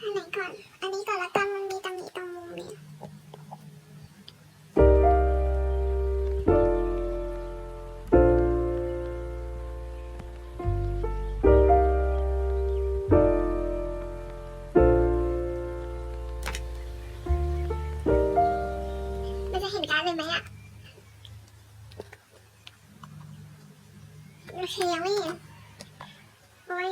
อันไหนก่อนอันนี้ก่อนละกันมันมีตรงนี้ตรงมุมเนี่ยมันจะเห็นการ์ดเลยไหมอ่ะโอเคยังไม่เห็นโอ้ย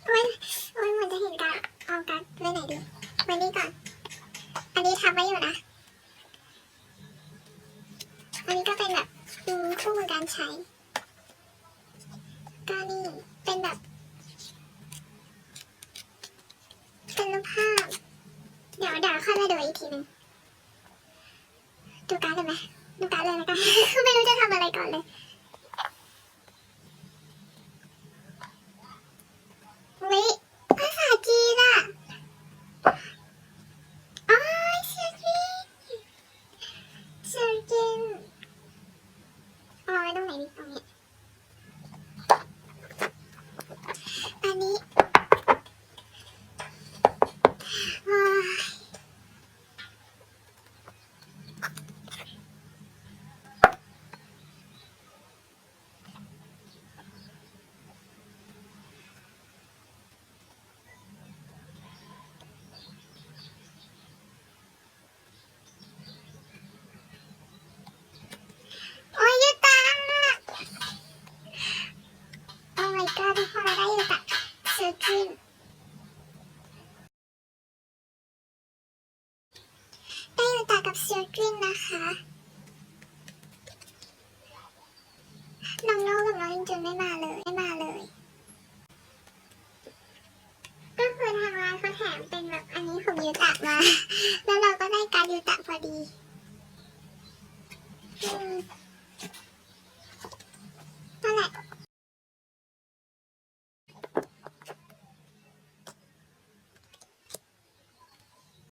เหมือนจะเห็นการ์ดเอาการ์ดไว้ไหนดีไว้นี่ก่อนอันนี้ทับไว้อยู่นะอันนี้ก็เป็นแบบคู่มือการใช้ก็นี่เป็นแบบเป็นรูปภาพเดี๋ยวค่อยมาดูอีกทีนึงดูการ์ดเลยไหมดูการ์ดเลยแล้วกัน ไม่รู้จะทำอะไรก่อนเลยวิภาษาจีนอ่ะอ๋อเสือจีนเอาไว้ตรงไหนดีตรงนี้อันนี้โอ้ยยูตาโอ้ my god ทุกคนเราได้ยูตาเสือจีนได้ยูตากับเสือจีนนะคะน้องโน่กับน้องอินจุนไม่มาเลยก็คือทางร้านเขาแถมเป็นแบบอันนี้ของยูตะมาแล้วเราก็ได้การ์ดยูตะพอดี